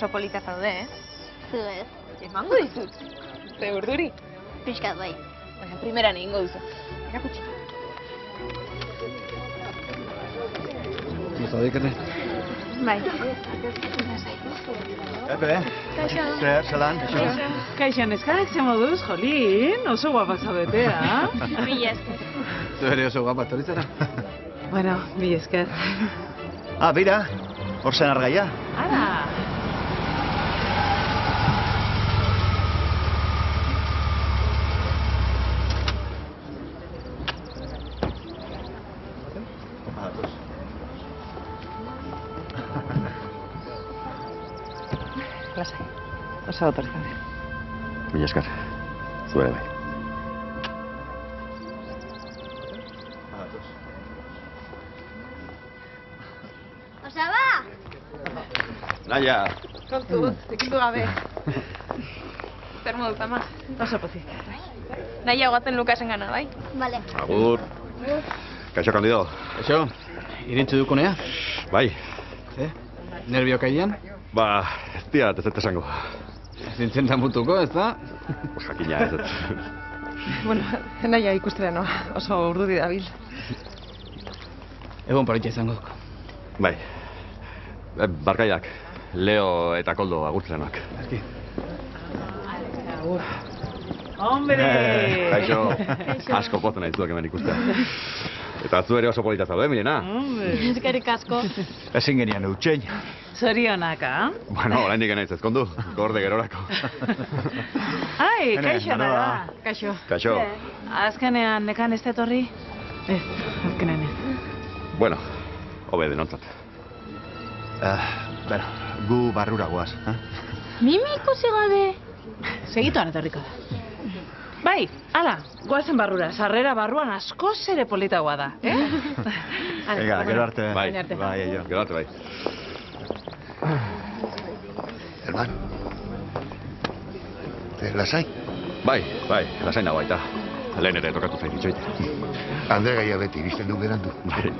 oso polita zaude, Zu ez. Emango dizut. Ze urduri. Piskat bai. Baina, primeran egingo duzu. Erakutsi. Zaude, Ikerne? Bai. Epe, zer, zelan? Kaixo, neskarek ze moduz, jolín, oso guapak zaudetea. Mila esker. Zu ere oso guapa, toritzara? Bueno, mila esker. Bira, hor zen argaia. Ara! Lasai. Oso otor zaude. Mila esker, zu ere bai. Osaba! Naia! Kontu, zikindu gabe. Zer moduz, ama? Oso pozik. Nahi haugaten Lukasen gana, bai? Vale. Agur. Kaixo, Kandido. Kaixo, irintzi dukunea? Bai. Nervio kaian? Ez dira, ez dut esango. Zintzen da mutuko, ez da? Jakina ez dut. Bueno, naia ikustera noa, oso urduri dabil. Egon paritxa izango. Bai. Barkaiak, Leo eta Koldo agurtzenoak. Eski. Agur. Hombre! Kaixo, asko poten nahi zuak hemen ikustea. Eta zu ere oso polita zaude, Mirena? Hombre! Eskerrik asko. Ezin genian eutxein. Zorionak, ha? Bueno, oraindik naiz ezkondu, gorde gerorako. Ai, Hene, kaixo nola? da. Kaixo. Kaixo. Azkenean nekan ez etorri? Ez, azkenean ez. Bueno, hobe denontzat. Bera, gu barrura goaz. Mimi ikusi gabe. Segituan etorriko da. Bai, ala, goazen barrura, sarrera barruan askoz ere politagoa da, Venga, gero arte. Bai, bai, gero arte, bai. Herman, lasai? Bai, lasain dago baita. Lehen ere tokatu zain itxoite. Andre gaia beti, iristen du berandu. Bai.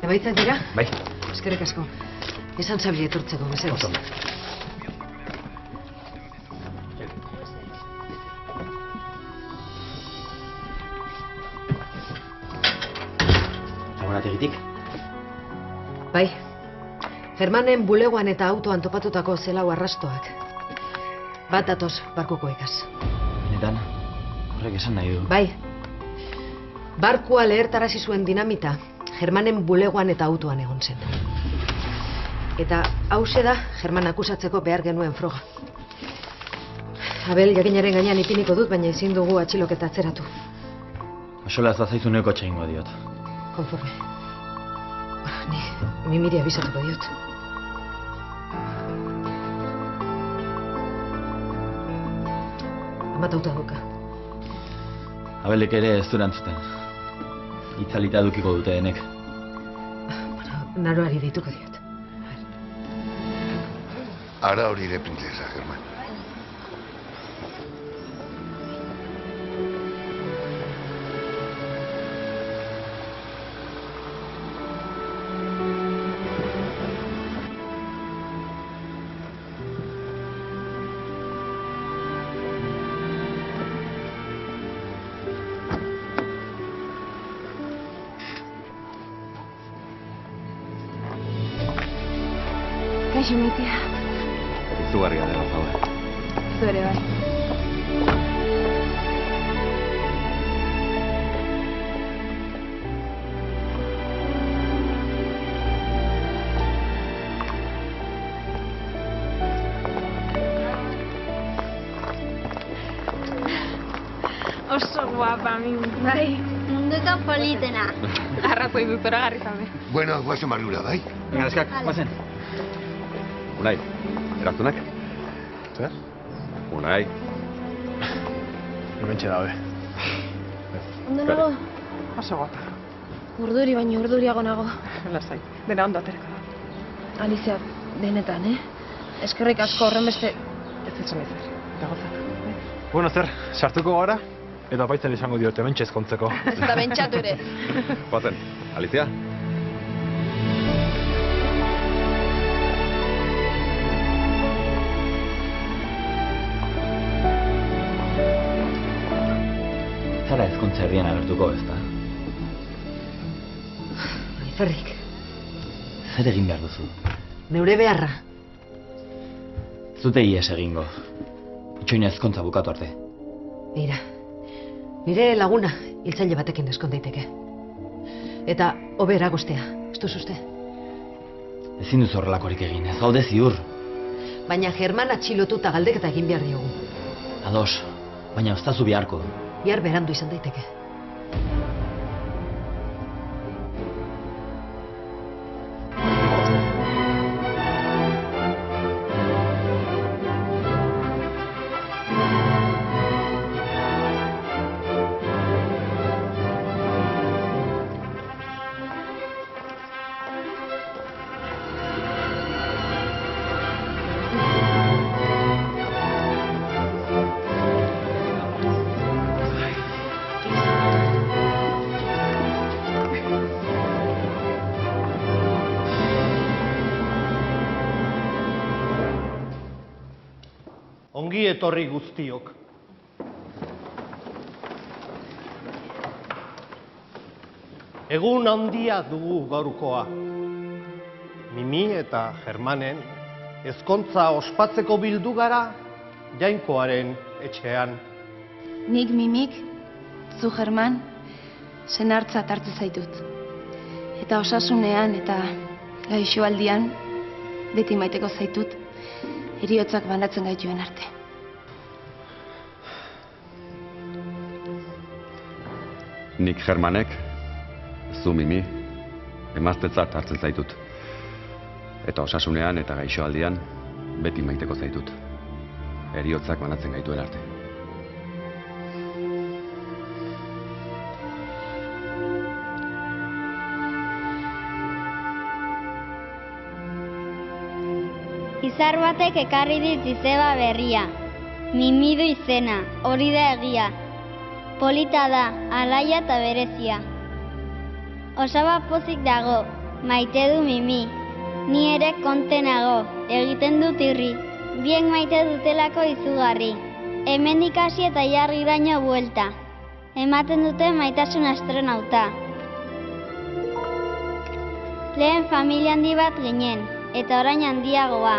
Emaitzak dira? Bai. Eskerrik asko. Esan zabile etortzeko, mesedez. Zagorategitik? Bai. Germanen bulegoan eta autoan topatutako zelau arrastoak. Bat datoz barkuko ikaz. Benetan, horrek esan nahi du. Bai. Barkua lehertarazi zuen dinamita, Germanen bulegoan eta autoan egon zen. Eta hause da, German akusatzeko behar genuen froga. Abel jakinaren gainean ipiniko dut, baina ezin dugu atxiloketa atzeratu. Osola ez bazaizu neko txeingo diot. Konforme. Ni Mimiri abisatuko diot. Amatauta duka. Abelek ere ez du erantzuten. Itzalita edukiko dute denek. Naroari deituko diot. Ara hori de princesa, Germán. Kaixo, maitea. Izugarria dela zaude. Zu ere bai. Oso guapa, Mimi. Bai. Munduko politena. Arrazoi dut zoragarri zaude. Bueno, guazen barrura, bai? Venga, eskak, guazen. Unai, eraztunak? Zer? Unai. Hementxe daude. Ondo nago? Oso guapa. Urduri baino urduriago nago. Lasai, dena ondo aterako da. Alizia, benetan, Eskerrik asko horren beste... Ez esan ezer, eta gozatu. Bueno, zer, sartuko gara, eta baitzen izango diote, mentxe ezkontzeko. Eta bentsatu ere. Joazen, Alicia? ezkontza herrian agertuko, ezta? Maizerrik, Zer egin behar duzu? neure beharra. Zute ies egingo. Itxoina ezkontza bukatu arte. Beira, nire laguna hiltzaile batekin eskon daiteke. Eta hobe eragoztea, ez duzu uste? Ezin duzu horrelakorik egin, ez gaude ziur. Baina German atxilotuta galdeketa egin behar diogu. Ados, baina oztazu beharko. Bihar berandu izan daiteke. Ongi etorri guztiok. Egun handia dugu gaurkoa. Mimi eta Germanen ezkontza ospatzeko bildu gara Jainkoaren etxean. Nik Mimik, zu German, senartzat hartu zaitut. Eta osasunean eta gaixoaldian beti maiteko zaitut, heriotzak banatzen gaituen arte. Nik Germanek, zu Mimi, emaztetzat hartzen zaitut. Eta osasunean eta gaixoaldian beti maiteko zaitut. Heriotzak banatzen gaituen arte. Izar batek ekarri dit izeba berria. Mimi du izena, hori da egia. Polita da, alaia eta berezia. Osaba pozik dago, maite du Mimi. Ni ere kontenago, egiten dut irri. Bien maite dutelako izugarri. Hemendik hasi eta jarriraino buelta. Ematen dute maitasun astronauta. Lehen familia handi bat ginen, eta orain handiagoa.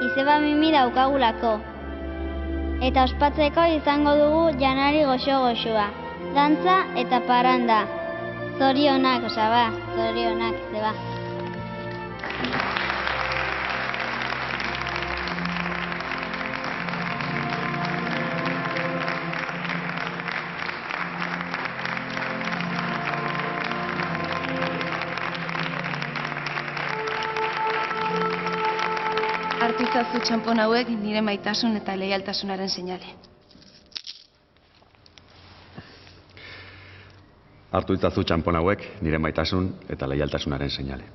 Izeba Mimi daukagulako. Eta ospatzeko izango dugu janari goxo-goxoa. Dantza eta parranda. Zorionak, Osaba, zorionak, Izeba. Hartu izazu txanpon hauek nire maitasun eta leialtasunaren seinale. Hartu itzazu txanpon hauek nire maitasun eta leialtasunaren seinale.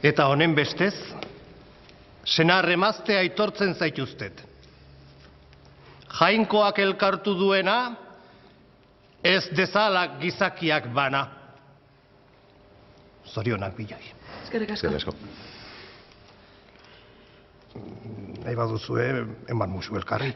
Eta honen bestez, senar emazte aitortzen zaituztet. Jainkoak elkartu duena, ez dezalak gizakiak bana. Zorionak biloi. Eskerrik asko. Nahi baduzue, eman musu elkarri.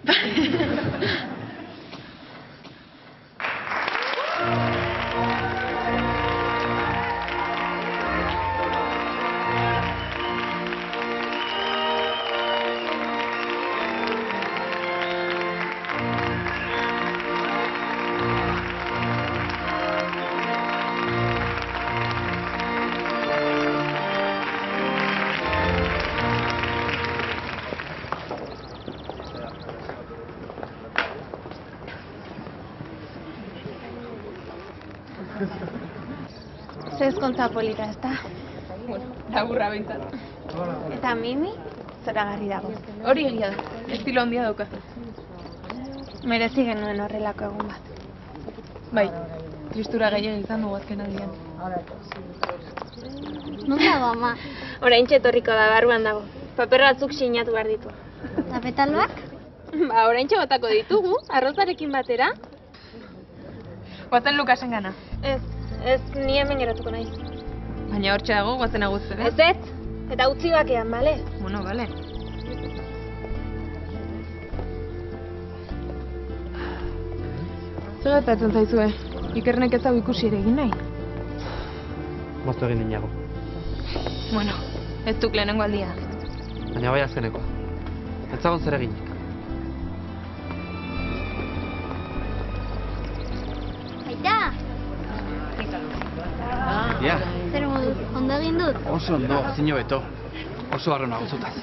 Zezkontza polita, ezta? Bueno, laburra behintzat. Eta Mimi, zoragarri dago. Hori egia da, estilo handia dauka. Merezi genuen horrelako egun bat. Bai, tristura gehien izan dugu azken aldian. Non dago, ama? Oraintxe etorriko da, barruan dago. Paper batzuk sinatu behar ditu. Eta petaloak? Ba, oraintxe botako ditugu, arrozarekin batera. Guazen Lukasen gana. Ez ni hemen geratuko naiz. Baina hortxe dago, guazen aguztera. Ez, eta utzi bakean, bale? Bueno, bale. Zer gertatzen zaizue? Ikernek ez hau ikusi ere egin nahi. Moztu egin dinago. Bueno, ez duk lehenengo aldia. Baina bai azkenekoa. Ez zagon zer egin. Aita, Ja, zer modu, ondo egin dut? oso ondo, zino beto. Oso barro nago zutaz.